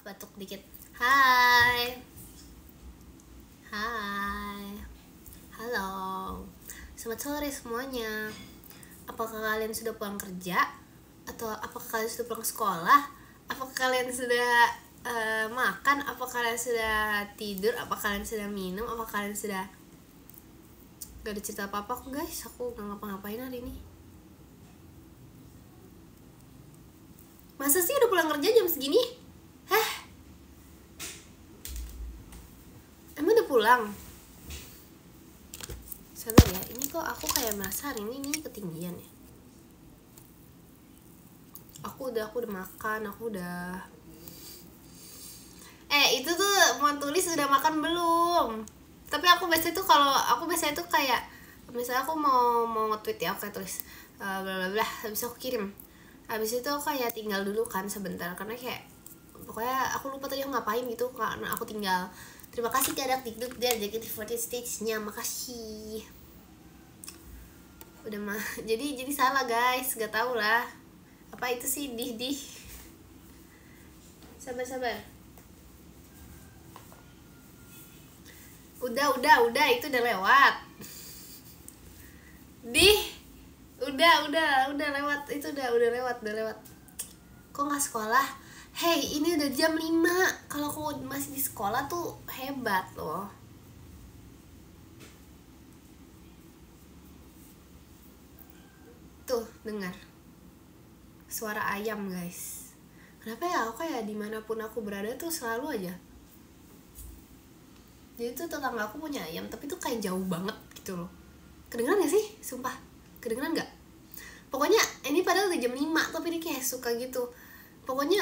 batuk dikit. Hai. Hai. Halo. Selamat sore semuanya. Apakah kalian sudah pulang kerja? Atau apakah kalian sudah pulang sekolah? Apakah kalian sudah makan? Apakah kalian sudah tidur? Apakah kalian sudah minum? Apakah kalian sudah... Gak ada cerita apa-apa kok guys. Aku gak ngapa-ngapain hari ini. Masa sih udah pulang kerja jam segini? Hah? Emang udah pulang? Sabar ya, ini kok aku kayak merasa hari ini ketinggian ya. Aku udah makan, aku udah... itu tuh mau tulis udah makan belum? Tapi aku biasanya tuh kayak misalnya aku mau nge-tweet ya, aku kayak tulis bla bla bla, habis aku kirim. Habis itu aku kayak tinggal dulu kan sebentar, karena kayak pokoknya aku lupa tadi aku ngapain gitu, karena aku tinggal. Terima kasih Kadak Dikduk dan JKT48 stage-nya, makasih. Udah mah, jadi salah guys, gak tau lah. Apa itu sih dih. Sabar. Udah, itu udah lewat. Udah lewat, itu udah lewat. Kok nggak sekolah? Hey, ini udah jam 5. Kalau aku masih di sekolah tuh hebat loh. Tuh, dengar suara ayam guys. Kenapa ya aku kayak dimanapun aku berada tuh selalu aja. Jadi tuh tetangga aku punya ayam, tapi tuh kayak jauh banget gitu loh. Kedengeran gak sih? Sumpah, kedengeran gak? Pokoknya ini padahal udah jam 5, tapi dia kayak suka gitu. Pokoknya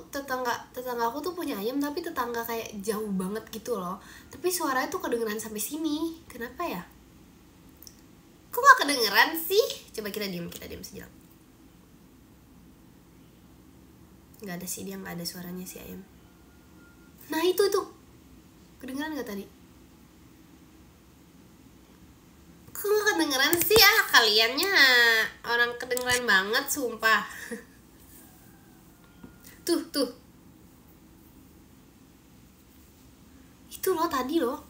tetangga aku tuh punya ayam, tapi tetangga kayak jauh banget gitu loh. Tapi suaranya tuh kedengeran sampai sini. Kenapa ya? Kok gak kedengeran sih? Coba kita diam sejenak. Gak ada sih, dia gak ada suaranya si ayam. Nah itu kedengeran gak tadi? Kok gak kedengeran sih? Kaliannya orang kedengeran banget, sumpah. Tuh itu loh tadi loh.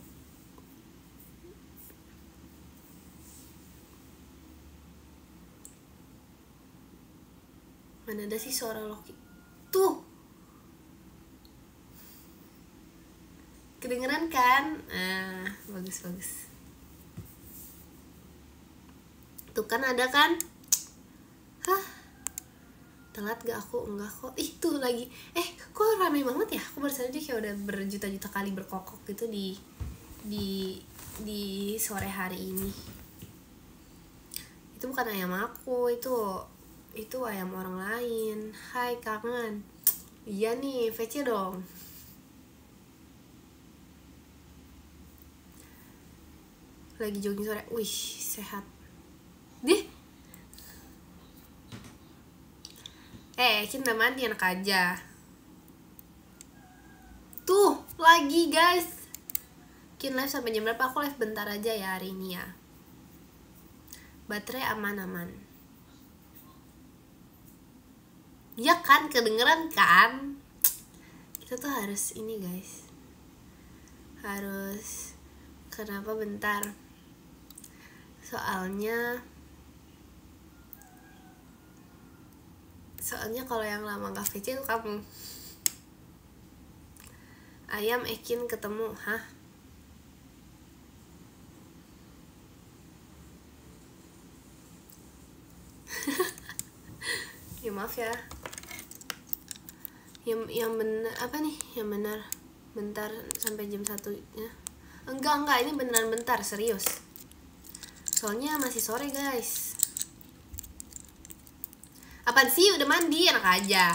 Mana ada sih suara Loki? Tuh, kedengeran kan? Bagus. Tuh kan ada kan? Hah? Telat gak aku? Enggak kok. Itu lagi. Kok rame banget ya? Aku baru sadar dia kayak udah berjuta-juta kali berkokok gitu di sore hari ini. Itu bukan ayam aku, itu ayam orang lain. Hai, kangen. Iya nih, VC dong. Lagi jogging sore. Wih, sehat. Cinta mandi anak aja. Tuh, lagi guys. Kin live sampai jam berapa? Aku live bentar aja ya hari ini ya. Baterai aman-aman. Ya kan, kedengeran kan? Kita tuh harus ini guys. Kenapa bentar? Soalnya kalau yang lama gak VC itu kamu. Ayam Ekin ketemu, hah? Ya maaf ya. Yang bener apa nih? Yang benar bentar sampai jam 1 ya. Enggak, ini beneran bentar, serius. Soalnya masih sore guys. Apaan sih, udah mandi anak aja.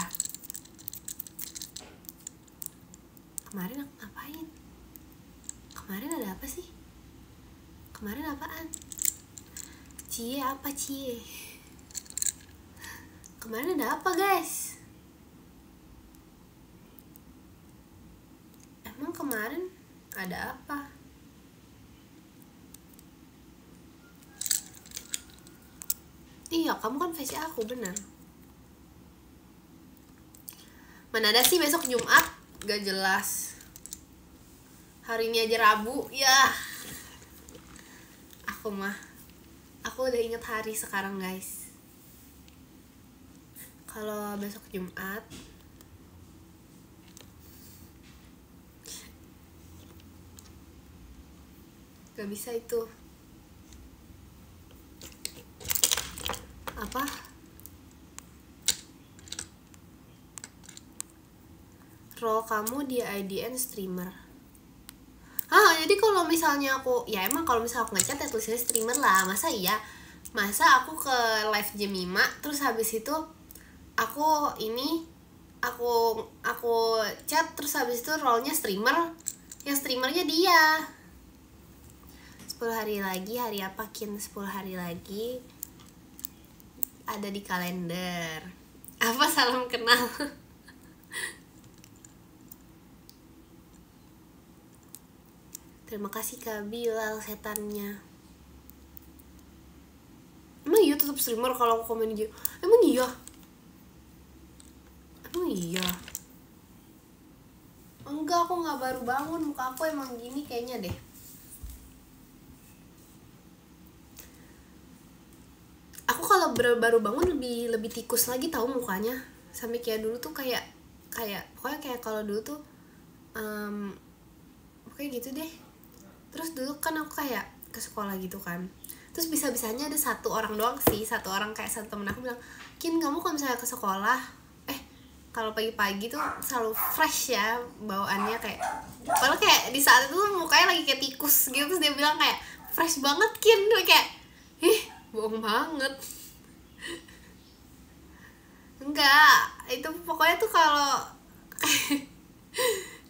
Kemarin aku ngapain? Kemarin ada apa sih? Kemarin apaan? Cie? Kemarin ada apa guys? Emang kemarin ada apa? Iya, kamu kan VC aku, bener. Mana ada sih besok Jumat? gak jelas. Hari ini aja Rabu ya. Aku udah inget hari sekarang guys. Kalau besok Jumat gak bisa itu. Apa? Role kamu di IDN streamer. Jadi kalau misalnya aku, ya emang kalau misalnya aku ngechat ya tulisnya streamer lah. Masa aku ke live jam 5 terus habis itu aku chat terus habis itu role-nya streamer. Yang streamernya dia. 10 hari lagi, hari apa Kin? 10 hari lagi ada di kalender. Apa salam kenal? Terima kasih Kak Bilal setannya. Emang iya tetap streamer kalau aku komen gitu? Emang iya? Enggak, aku nggak baru bangun, muka aku emang gini kayaknya deh. Aku kalau baru bangun lebih tikus lagi tahu mukanya. Sampai kayak dulu tuh kayak pokoknya kayak kalau dulu tuh pokoknya gitu deh. Terus dulu kan aku kayak ke sekolah gitu kan, terus bisa-bisanya ada satu orang doang sih, satu temen aku bilang, Kin kamu kalau misalnya ke sekolah kalau pagi-pagi tuh selalu fresh ya bawaannya, kayak padahal kayak di saat itu mukanya lagi kayak tikus gitu. Terus dia bilang kayak fresh banget Kin, kayak bohong banget. Enggak, itu pokoknya tuh kalau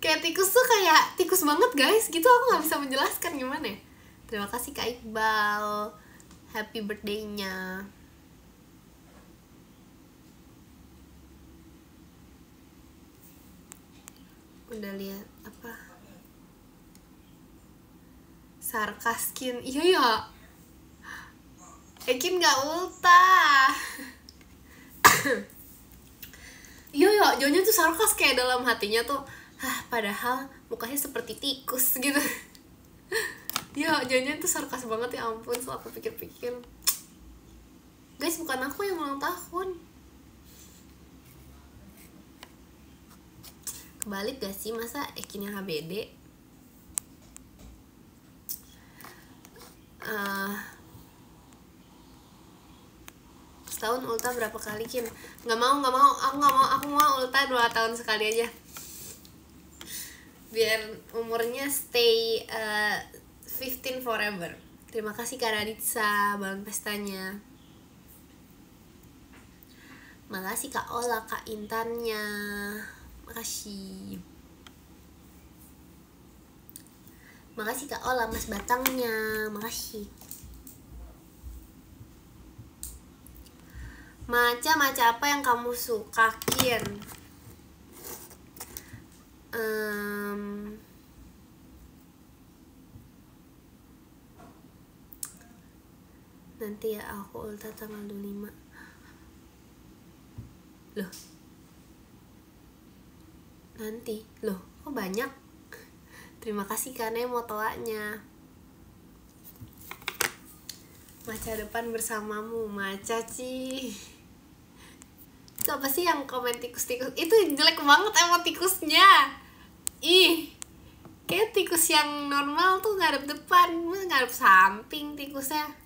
kayak tikus tuh kayak tikus banget guys gitu. Aku nggak bisa menjelaskan gimana ya. Terima kasih Kak Iqbal, happy birthday-nya. Udah lihat apa sarkas Kin? Iya ya, Kin nggak ulta. Iya ya, jauhnya tuh sarkas kayak dalam hatinya tuh padahal mukanya seperti tikus gitu. Ya jauhnya tuh sarkas banget, ya ampun. Setelah aku pikir-pikir, guys bukan aku yang ulang tahun. Kebalik gak sih, masa Ekin yang HBD? Setahun ulta berapa kali Kin? Nggak mau, aku mau ulta 2 tahun sekali aja, biar umurnya stay 15 forever. Terima kasih Kak Raditsa, balon pestanya. Makasih Kak Ola, Kak Intannya. Makasih. Makasih Kak Ola, Mas Batangnya. Makasih. Maca apa yang kamu suka Kin? Nanti ya aku ulta tanggal 25. Loh, nanti loh kok banyak. Terima kasih karena motoanya. Maca depan bersamamu. Maca Ci, itu apa sih yang komen tikus-tikus? Itu jelek banget emot tikusnya. Kayak tikus yang normal tuh ngadep depan, ngadep samping tikusnya.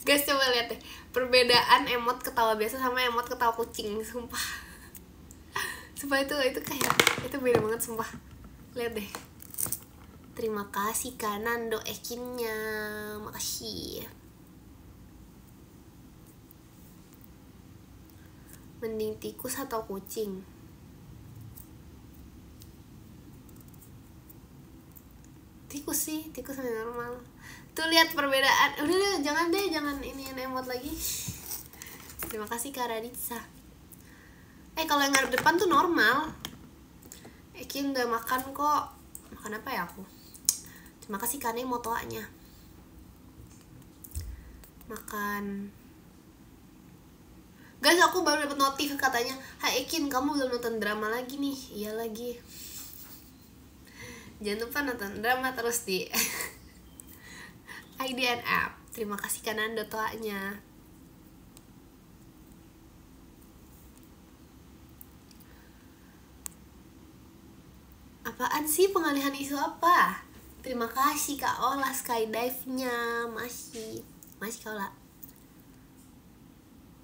Guys coba lihat deh perbedaan emot ketawa biasa sama emot ketawa kucing, sumpah. Sumpah itu kayak itu beda banget sumpah. Lihat deh. Terima kasih Kanando Ekinnya, makasih. Mending tikus atau kucing? Tikus sih, tikus yang normal. Tuh lihat perbedaan. Udah jangan ini emot lagi. Terima kasih Kak Raditsa. Kalau yang ngadep depan tuh normal. Ekin udah makan kok. Makan apa ya aku? Terima kasih Kane motoanya. Makan Guys, aku baru dapat notif katanya, "Hai Ekin, kamu belum nonton drama lagi nih." Iya lagi. Jangan lupa nonton drama terus di IDN app. Terima kasih Kanando toanya. Apaan sih pengalihan isu apa? Terima kasih Kak Ola skydive-nya. Masih Kak Ola.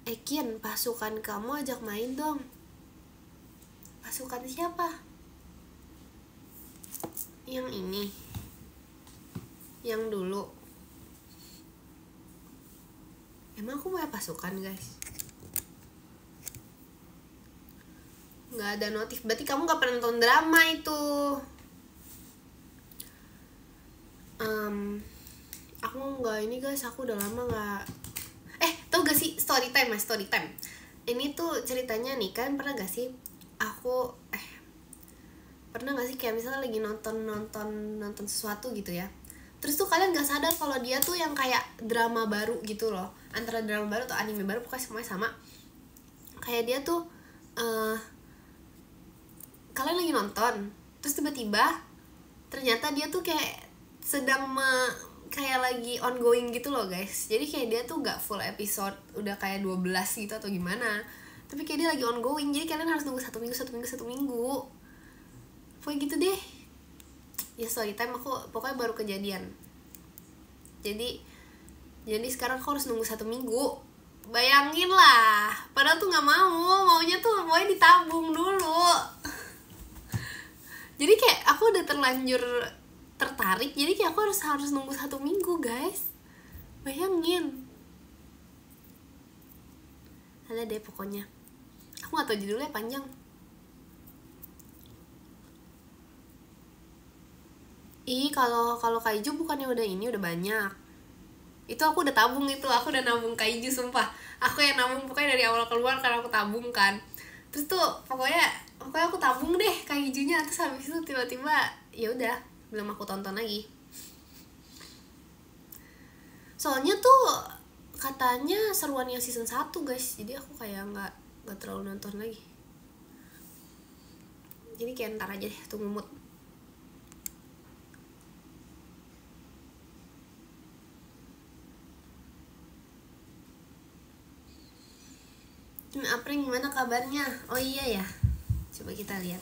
Ekin, pasukan kamu ajak main dong. Pasukan siapa? Yang ini, yang dulu. Emang aku punya pasukan guys? Nggak ada notif, berarti kamu gak pernah nonton drama itu. Aku nggak ini guys, aku udah lama nggak. Tau gak sih story time mas, story time. Ini tuh ceritanya nih, kan pernah gak sih aku pernah gak sih kayak misalnya lagi nonton sesuatu gitu ya, terus tuh kalian gak sadar kalau dia tuh yang kayak drama baru gitu loh, antara drama baru atau anime baru, pokoknya semuanya sama. Kayak dia tuh kalian lagi nonton, terus tiba-tiba ternyata dia tuh kayak sedang kayak lagi ongoing gitu loh guys. Jadi kayak dia tuh gak full episode, udah kayak 12 gitu atau gimana, tapi kayak dia lagi ongoing. Jadi kalian harus nunggu satu minggu. Pokoknya gitu deh. Ya story time aku pokoknya baru kejadian. Jadi sekarang aku harus nunggu 1 minggu. Bayangin lah. Padahal tuh gak maunya tuh pokoknya ditabung dulu. Jadi kayak aku udah terlanjur tertarik, jadi kayak aku harus nunggu 1 minggu guys. Bayangin. Ada deh pokoknya. Aku gak tau judulnya, panjang. Kalau kaiju bukannya udah banyak. Itu aku udah tabung itu, aku udah nabung kaiju sumpah. Aku yang nabung pokoknya dari awal keluar karena aku tabung kan. Terus tuh pokoknya aku tabung deh kaijunya, terus habis itu tiba-tiba ya udah belum aku tonton lagi. Soalnya tuh katanya seruan yang season 1 guys, jadi aku kayak nggak terlalu nonton lagi. Jadi kayak ntar aja deh, tunggu mood. April gimana kabarnya? Oh iya ya, coba kita lihat.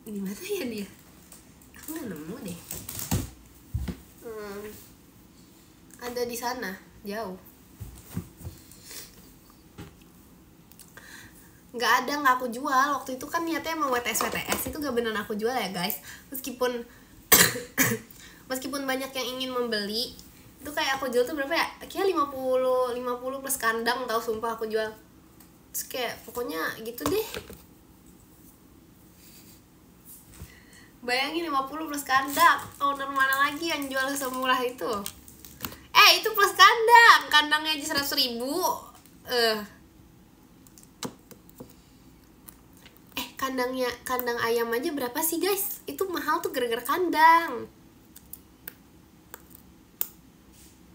Ini mana ya dia? Aku nggak nemu deh. Ada di sana, jauh. Nggak aku jual. Waktu itu kan niatnya mau WTS itu gak beneran aku jual ya guys. Meskipun banyak yang ingin membeli, itu kayak aku jual tuh berapa ya? Kayak 50 plus kandang, tau sumpah aku jual. Terus kayak pokoknya gitu deh. Bayangin 50 plus kandang. Owner mana lagi yang jual semurah itu? Itu plus kandang. Kandangnya aja 100.000. Kandang ayam aja berapa sih guys? Itu mahal tuh gara-gara kandang.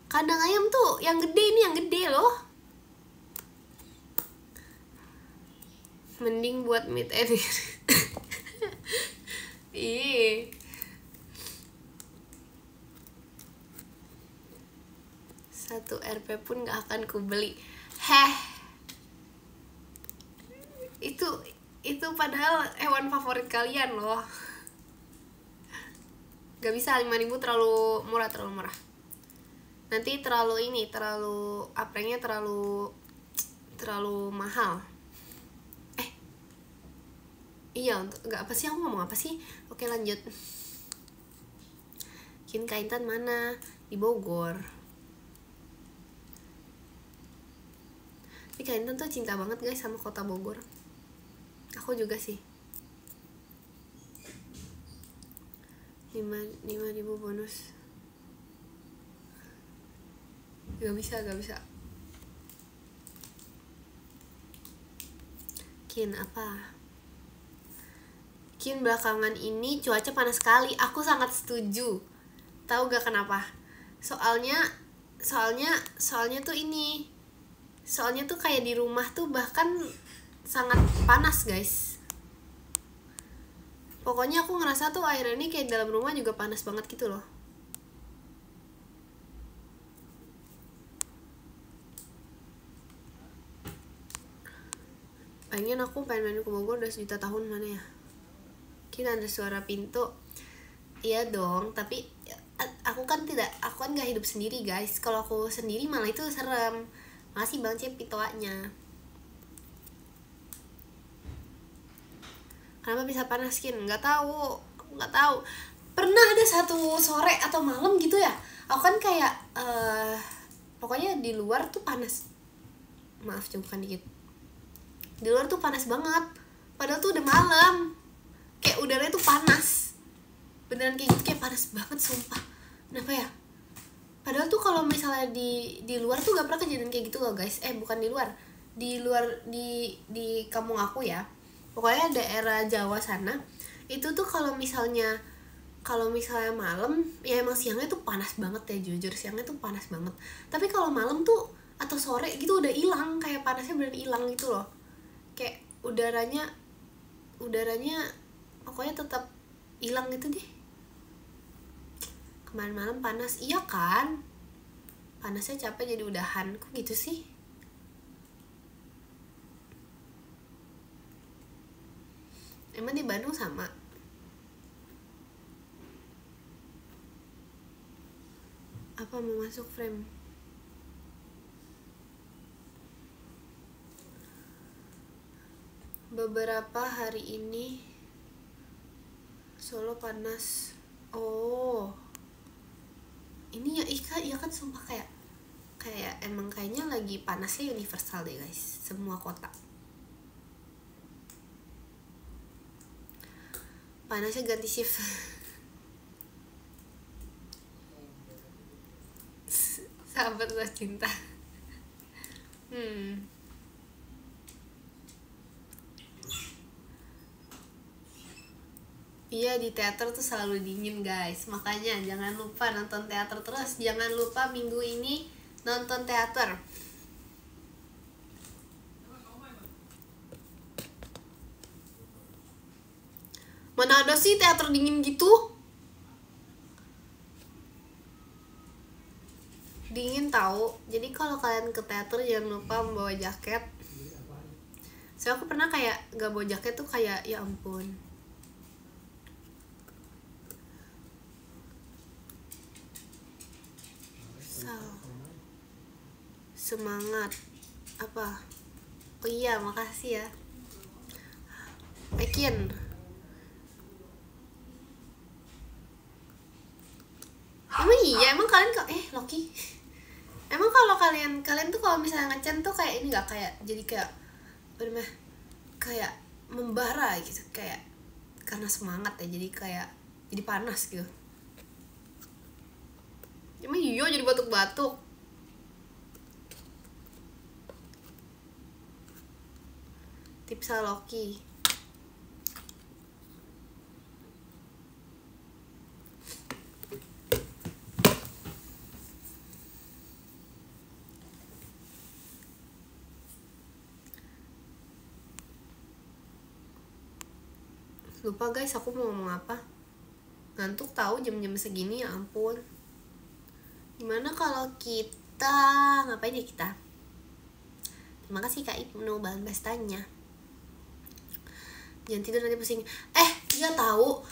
Kandang ayam tuh yang gede, ini yang gede loh. Mending buat meet and ih. Satu RP pun gak akan kubeli. Itu padahal hewan favorit kalian loh. Gak bisa, 5.000 terlalu murah. Nanti terlalu aprengnya terlalu mahal. Iya, nggak apa sih, aku ngomong apa sih? Oke lanjut. Kin Kaintan mana? Di Bogor. Tapi Kaintan tuh cinta banget guys sama kota Bogor. Aku juga sih. 5.000 bonus. Gak bisa. Kin apa? Kin belakangan ini cuaca panas sekali. Aku sangat setuju. Tahu gak kenapa? Soalnya tuh ini Soalnya tuh kayak di rumah tuh bahkan sangat panas guys. Pokoknya aku ngerasa tuh air ini kayak dalam rumah juga panas banget gitu loh. Aku pengen main ke Bogor udah sejuta tahun, mana ya? Kita ada suara pintu. Iya dong, tapi aku kan gak hidup sendiri guys. Kalau aku sendiri malah itu serem. Makasih Bang Cepi toanya. Kenapa bisa panas skin? Nggak tahu. Pernah ada satu sore atau malam gitu ya, aku kan kayak pokoknya di luar tuh panas. Maaf cobakan dikit. Di luar tuh panas banget, padahal tuh udah malam. Kayak udaranya tuh panas. Beneran kayak gitu, kayak panas banget sumpah. Kenapa ya? Padahal tuh kalau misalnya di luar tuh gak pernah kejadian kayak gitu loh guys. Bukan di luar di kampung aku ya. Pokoknya daerah Jawa sana. Itu tuh kalau misalnya malam ya emang siangnya tuh panas banget ya, jujur siangnya tuh panas banget. Tapi kalau malam tuh atau sore gitu udah hilang, kayak panasnya bener hilang gitu loh. Kayak udaranya pokoknya tetap hilang gitu deh. Kemarin malam panas, iya kan? Panasnya capek jadi udahan, kok gitu sih? Emang di Bandung sama? Apa mau masuk frame? Beberapa hari ini Solo panas. Oh, ini ya iya kan sumpah kayak emang kayaknya lagi panasnya universal deh guys, semua kota. Panasnya ganti shift. Sahabat gua cinta. Iya, di teater tuh selalu dingin guys. Makanya jangan lupa nonton teater terus. Jangan lupa minggu ini nonton teater. Mana ada sih teater dingin gitu? Dingin tahu. Jadi kalau kalian ke teater jangan lupa membawa jaket. Soalnya aku pernah kayak gak bawa jaket tuh kayak ya ampun. Semangat apa? Oh iya, makasih ya Ekin. Emang iya, emang kalian Loki. Emang kalau kalian tuh kalau misalnya ngecen tuh kayak ini nggak, kayak jadi kayak bener kayak membara gitu, kayak karena semangat ya, jadi panas gitu. Emang iya jadi batuk-batuk. Tipsa Loki. Lupa guys, aku mau ngomong apa. Ngantuk tahu jam-jam segini, ya ampun. Gimana kalau kita ngapain ya kita? Terima kasih Kak Ibnu bahan bestanya. Jangan tidur nanti pusing. Dia tahu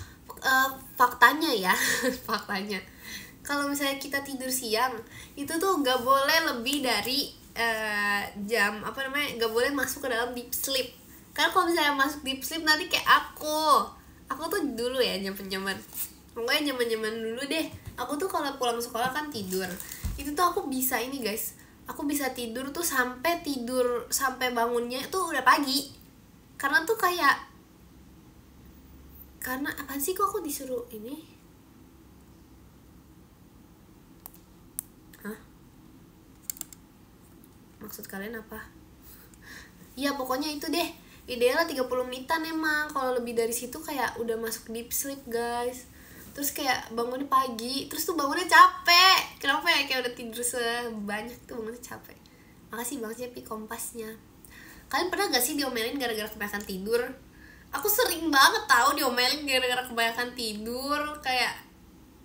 faktanya ya. Faktanya kalau misalnya kita tidur siang itu tuh nggak boleh lebih dari jam nggak boleh masuk ke dalam deep sleep. Karena kalau misalnya masuk deep sleep nanti kayak aku tuh dulu ya zaman pokoknya zaman dulu deh, aku tuh kalau pulang sekolah kan tidur itu tuh aku bisa ini guys, aku bisa tidur tuh sampai bangunnya tuh udah pagi. Karena tuh karena apa sih kok aku disuruh ini? Hah? Maksud kalian apa? Ya pokoknya itu deh, idealnya 30 menitan emang. Kalau lebih dari situ kayak udah masuk deep sleep guys. Terus kayak bangunnya pagi, terus tuh bangunnya capek. Kenapa ya, kayak udah tidur sebanyak tuh bangunnya capek. Makasih Bang Cepi kompasnya. Kalian pernah gak sih diomelin gara-gara kebanyakan tidur? Aku sering banget tahu diomelin gara-gara kebanyakan tidur. Kayak,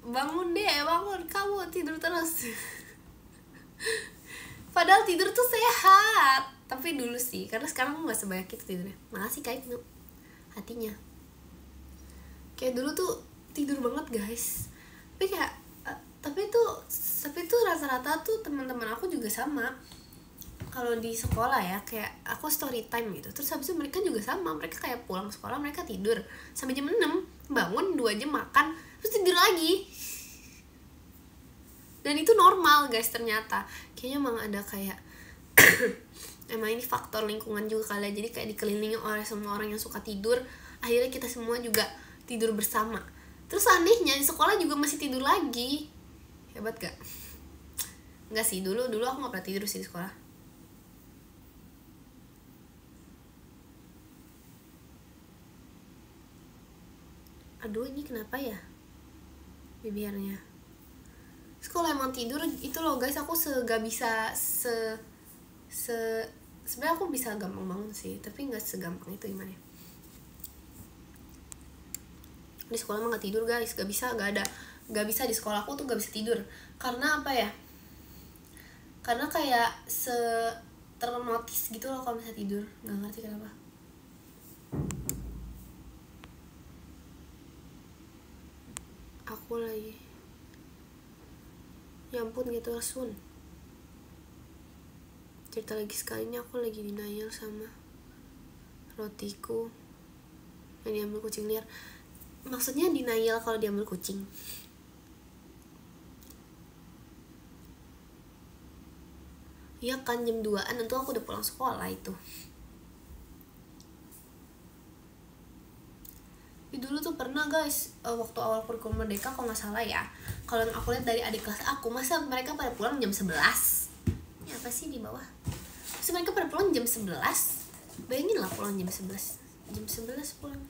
bangun deh, bangun, kamu tidur terus. Padahal tidur tuh sehat. Tapi dulu sih, karena sekarang aku gak sebanyak itu tidurnya. Makasih Kak Ibnu hatinya. Kayak dulu tuh tidur banget guys. Tapi tuh rata-rata tuh teman-teman aku juga sama. Kalau di sekolah ya, kayak aku story time gitu. Terus habis itu mereka juga sama. Mereka kayak pulang sekolah, mereka tidur sampai jam 6, bangun 2 jam makan, terus tidur lagi. Dan itu normal guys ternyata. Kayaknya emang ada kayak emang ini faktor lingkungan juga kali ya. Jadi kayak dikelilingi oleh semua orang yang suka tidur, akhirnya kita semua juga tidur bersama. Terus anehnya di sekolah juga masih tidur lagi. Hebat gak? Enggak sih, dulu aku gak pernah tidur sih di sekolah. Aduh ini kenapa ya bibirnya. Sekolah emang tidur itu loh guys. Aku gak bisa sebenarnya aku bisa gampang bangun sih, tapi gak segampang itu gimana ya. Di sekolah emang gak tidur guys, gak bisa di sekolah aku tuh gak bisa tidur. Karena apa ya, karena kayak ternotis gitu loh kalau misalnya tidur. Gak ngerti kenapa. Aku lagi, ya ampun gitu Sun. Cerita lagi sekalinya aku lagi denial sama rotiku yang diambil kucing liar. Maksudnya denial kalau diambil kucing. Iya kan jam 2-an tentu aku udah pulang sekolah itu. Dulu tuh pernah guys, waktu awal kurikulum merdeka kalau nggak salah ya, kalau yang aku lihat dari adik kelas aku, masa mereka pada pulang jam 11. Ini apa sih di bawah? Terus mereka pada pulang jam 11. Bayangin lah pulang jam 11. Jam 11 pulang.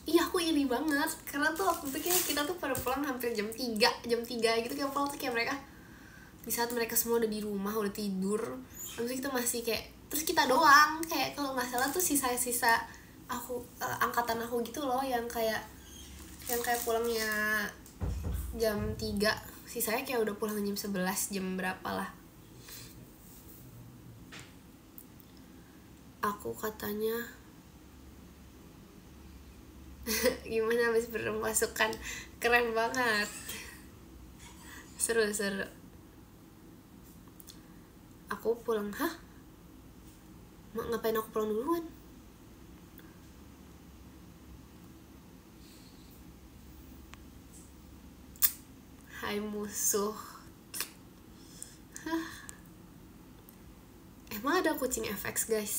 Iya aku iri banget, karena tuh waktu itu kita tuh pada pulang hampir jam 3 gitu, kita pulang tuh kayak mereka di saat mereka semua udah di rumah, udah tidur. Habis itu kita masih kayak, terus kita doang kayak kalau nggak salah tuh sisa-sisa aku angkatan aku gitu loh yang kayak pulangnya jam 3, sisanya kayak udah pulang jam 11, jam berapa lah. Aku katanya gimana habis berpasukan, keren banget, seru. Aku pulang, ngapain aku pulang duluan? Hai musuh. Emang ada kucing FX guys?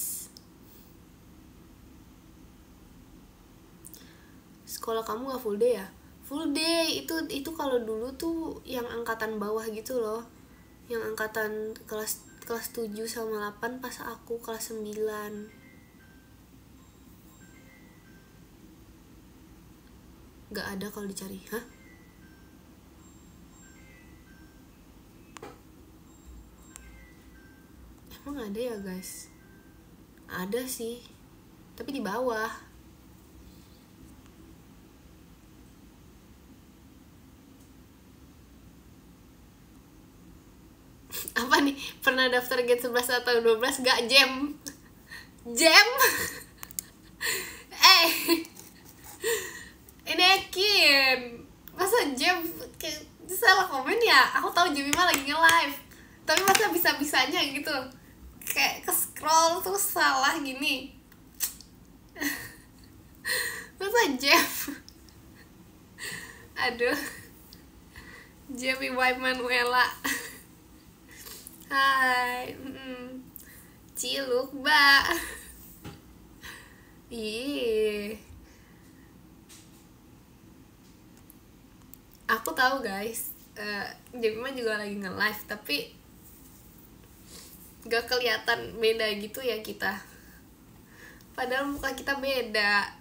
Sekolah kamu gak full day ya? Full day itu kalau dulu tuh yang angkatan bawah gitu loh, yang angkatan kelas 7 sama 8 pas aku kelas 9. Gak ada kalau dicari. Emang ada ya guys? Ada sih, tapi di bawah. Apa nih, pernah daftar Gen 11 atau 12 gak jam? Ini yakin masa jam kayak salah komen ya. Aku tahu Jemima lagi nge-live, tapi masa bisa-bisanya gitu kayak ke scroll terus salah gini. Masa jam? Aduh, Jemima Manuela. Hai, Ciluk, Mbak. Ih, aku tahu guys, Jemima juga lagi nge-live, tapi gak kelihatan beda gitu ya kita. Padahal muka kita beda.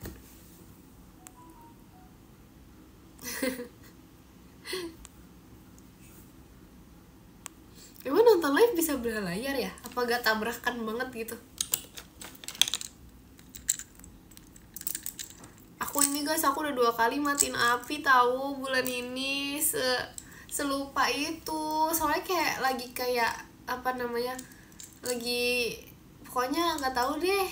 Emang nonton live bisa belah layar ya? Apa gak tabrakan banget gitu? Aku ini guys, aku udah 2 kali matiin api tahu bulan ini. Selupa itu. Soalnya kayak lagi kayak apa namanya? Lagi pokoknya nggak tahu deh.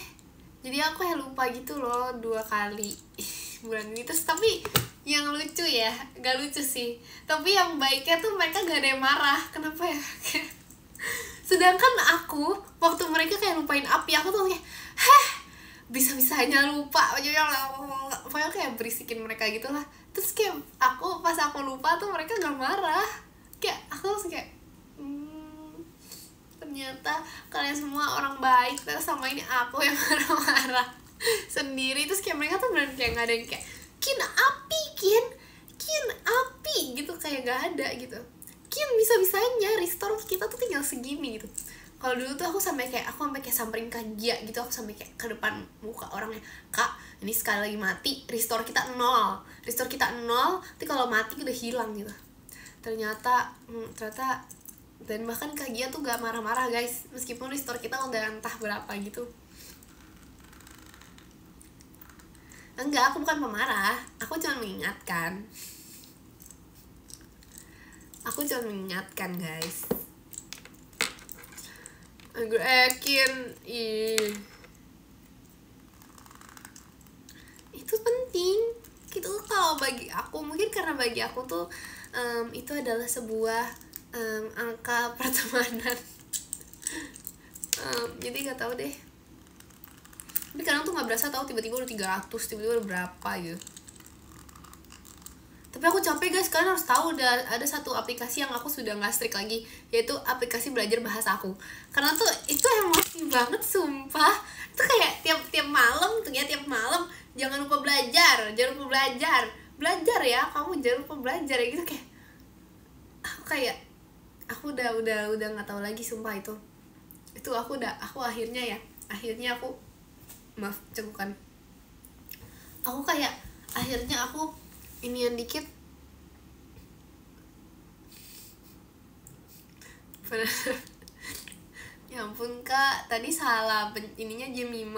Jadi aku kayak lupa gitu loh 2 kali bulan ini. Terus tapi yang lucu ya, gak lucu sih, tapi yang baiknya tuh mereka gak ada yang marah. Kenapa ya? Sedangkan aku waktu mereka kayak lupain api, aku tuh kayak bisa-bisanya lupa, pokoknya kayak berisikin mereka gitu lah. Terus kayak aku pas aku lupa tuh mereka gak marah, kayak aku langsung kayak ternyata kalian semua orang baik, terus sama ini aku yang marah-marah sendiri. Terus kayak mereka tuh bener kayak gak ada yang kayak kin api gitu, kayak gak ada gitu. Kin bisa-bisanya restore kita tuh tinggal segini gitu. Kalau dulu tuh aku sampai kayak samperin Kak Gia gitu, aku sampai kayak ke depan muka orangnya, Kak ini sekali lagi mati restore kita 0, nanti kalau mati udah hilang gitu. Ternyata dan bahkan Kak Gia tuh gak marah-marah guys, meskipun restore kita udah entah berapa gitu. Enggak, aku bukan pemarah, aku cuma mengingatkan. Guys. Gue itu penting gitu kalau bagi aku. Mungkin karena bagi aku tuh itu adalah sebuah angka pertemanan. Jadi gak tahu deh. Tapi kadang tuh gak berasa tahu tiba-tiba udah 300, tiba-tiba udah berapa gitu. Tapi aku capek guys, kalian harus tahu ada satu aplikasi yang aku sudah gak strict lagi, yaitu aplikasi belajar bahasa aku. Karena tuh itu emosi banget sumpah. Itu kayak tiap malam tuh ya, jangan lupa belajar ya, kamu jangan lupa belajar ya gitu. Kayak aku udah gak tahu lagi sumpah itu aku akhirnya aku maaf cengkukan, aku kayak akhirnya aku inian dikit. Ya ampun Kak, tadi salah ininya jam 5,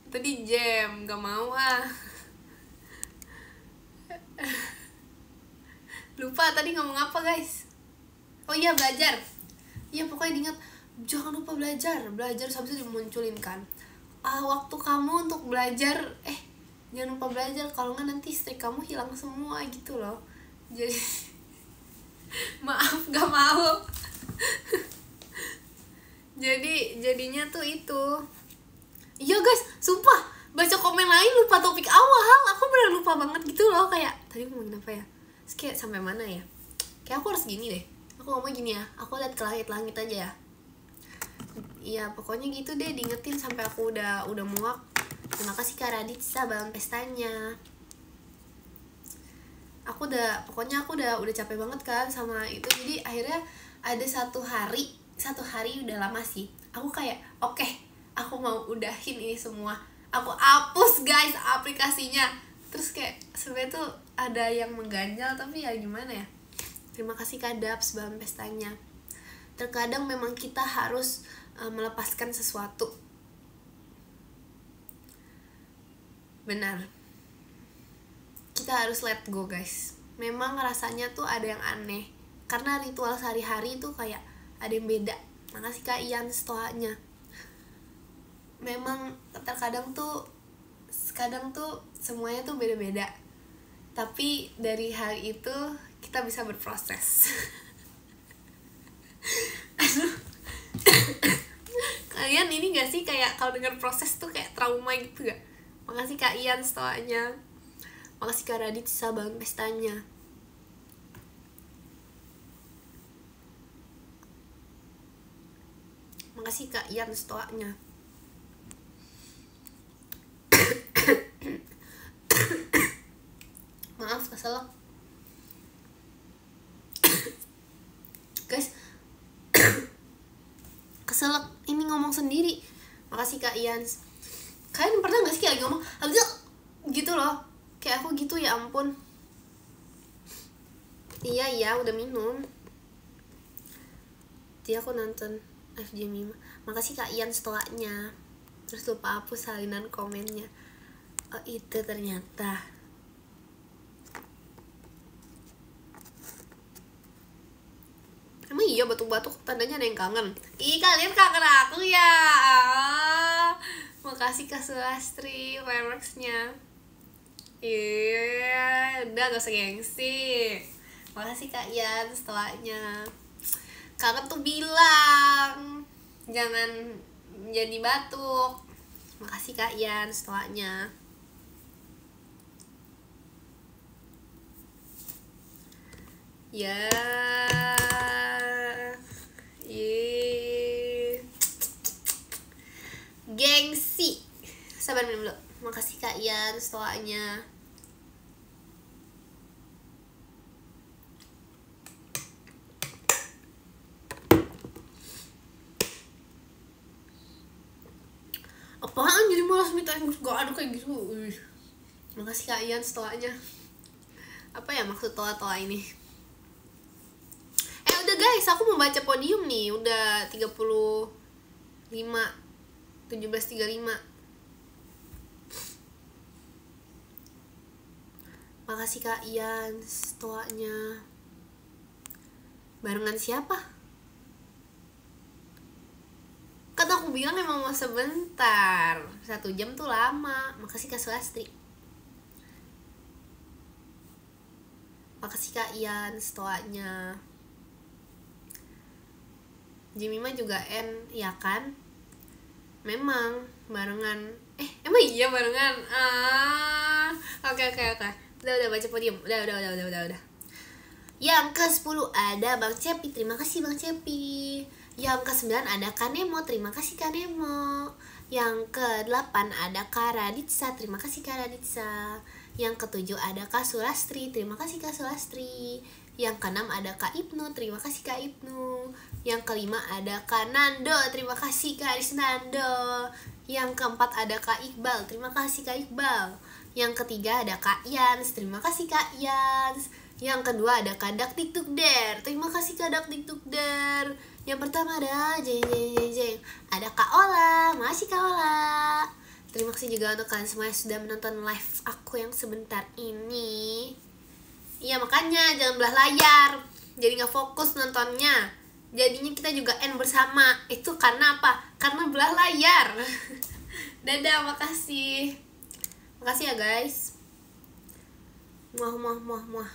tadi jam, gak mau lupa tadi ngomong apa guys. Oh iya, belajar. Iya pokoknya diingat, jangan lupa belajar sampai itu dimunculin kan. Waktu kamu untuk belajar, jangan lupa belajar, kalau nggak nanti streak kamu hilang semua gitu loh. Jadi maaf gak mau. Jadinya tuh itu. Iya guys, sumpah baca komen lain lupa topik awal. Aku bener lupa banget gitu loh, kayak tadi ngomongin apa ya? Terus kayak sampai mana ya? Kayak aku harus gini deh. Aku ngomong gini ya, aku lihat ke langit aja ya. Iya pokoknya gitu deh, diingetin sampai aku udah muak. Terima kasih Kak Raditsa balon pestanya. Aku udah capek banget kan sama itu. Jadi akhirnya ada satu hari udah lama sih, aku kayak oke, aku mau udahin ini semua. Aku hapus guys aplikasinya. Terus kayak sebenarnya tuh ada yang mengganjal, tapi ya gimana ya. Terima kasih Kak Daps balon pestanya. Terkadang memang kita harus melepaskan sesuatu. Benar, kita harus let go guys. Memang rasanya tuh ada yang aneh, karena ritual sehari-hari tuh kayak ada yang beda. Makasih Kak Ian stoanya. Memang terkadang tuh semuanya tuh beda-beda, tapi dari hal itu kita bisa berproses. Kalian ini gak sih kayak kalau dengar proses tuh kayak trauma gitu gak? Makasih Kak Ian stoanya. Makasih Kak Radit balon pestanya. Makasih Kak Ian stoanya. Maaf keselak guys. Keselak ini ngomong sendiri. Makasih Kak Ian. Kalian pernah gak sih kayak ngomong gitu loh, kayak aku gitu, ya ampun. Iya udah minum. Dia aku nonton FJ Mima. Makasih Kak Ian setelahnya. Terus lupa hapus salinan komennya. Oh itu ternyata. Emang iya batuk-batuk tandanya ada yang kangen. Ih kalian kangen aku ya. Makasih Kak Sulastri fireworksnya. Iya udah gak usah gengsi. Makasih Kak Ian setelahnya. Kangen tuh bilang jangan jadi batuk. Makasih Kak Ian setelahnya. Ya gengsi. Sabar minum dulu. Makasih Kak Ian setelahnya. Apaan jadi malas minta yang gak ada kayak gitu. Makasih Kak Ian setelahnya. Apa ya maksud toa-toa ini? Udah guys, aku mau baca podium nih. Udah 17.35. Makasih Kak Ian setelahnya. Barengan siapa? Kan aku bilang emang mau sebentar. 1 jam tuh lama. Makasih Kak Sulastri. Makasih Kak Ian setelahnya. Jimima juga N, ya kan? Memang barengan. Emang iya barengan. Oke. Udah baca podium. Udah. Yang ke-10 ada Bang Cepi. Terima kasih Bang Cepi. Yang ke-9 ada Kanemo. Terima kasih Kanemo. Yang ke-8 ada Karaditsa. Terima kasih Karaditsa. Yang ke-7 ada Kak Sulastri. Terima kasih Kak Sulastri. Yang ke-6 ada Kak Ibnu. Terima kasih Kak Ibnu. Yang ke-5 ada Kak Nando. Terima kasih Kak Nando. Yang ke-4 ada Kak Iqbal. Terima kasih Kak Iqbal. Yang ke-3 ada Kak Yans. Terima kasih Kak Yans. Yang kedua ada Kak Dak Tiktukder. Terima kasih Kak Dak Tiktukder. Yang pertama ada Jeng. Ada Kak Ola. Makasih Kak Ola. Terima kasih juga untuk kalian semua yang sudah menonton live aku yang sebentar ini. Iya makanya jangan belah layar. Jadi gak fokus nontonnya. Jadinya kita juga end bersama. Itu karena apa? Karena belah layar. Dadah, makasih. Makasih ya guys. Muah.